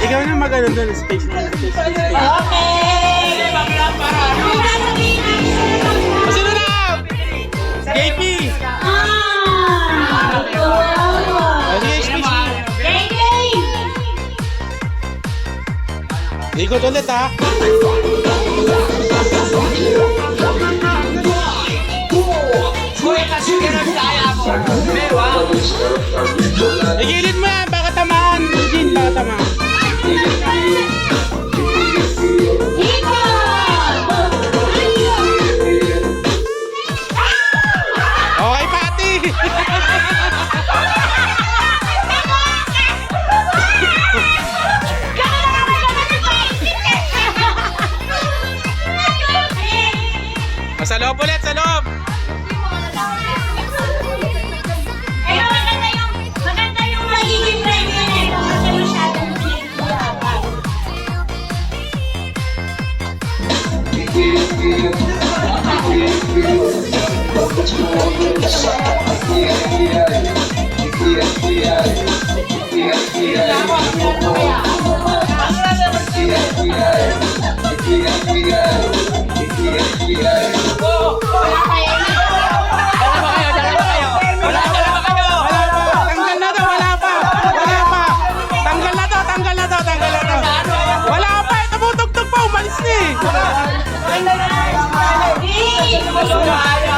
Ikaw na magano doon, space na. Okay! Sino na? JP! Ikot ulit ha. Igilid mo yan, baka tamaan. Eugene, baka tamaan. Okay, Pati! Sa loob ulit, sa loob! Maganda yung magiging premyo nito kasi masyadong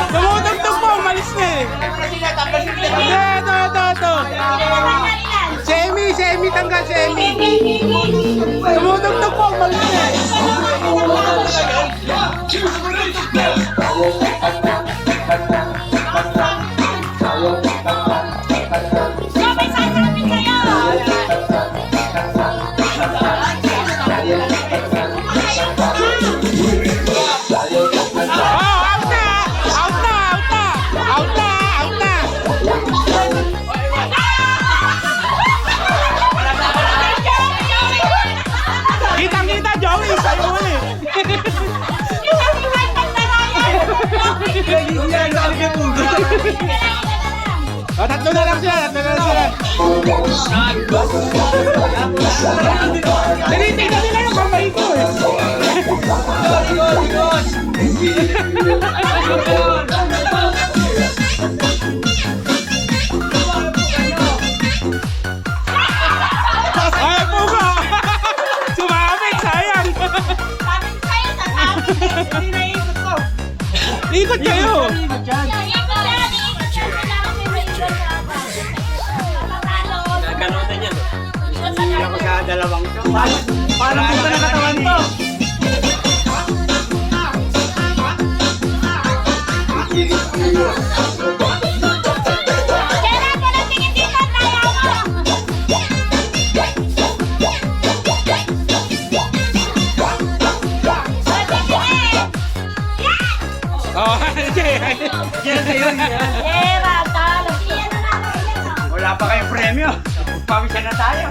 Tumutugtog po, umalis na eh. Ito. Semi, tanggal semi. Tumutugtog po, umalis na eh. may sasabi kayo! Kita, Joey, sa'yo ulit. Tatlo na lang sila. Tinitignan nila yung kamay ko eh. Ay, puka! Sumamit, sayang! Hindi naiikot ko. Ikot kayo! Gano'n yan. Hindi ako sa dalawang ito. Parang punta na katawan to! Oh, Wala pa kayong premyo. Pawisan na tayo.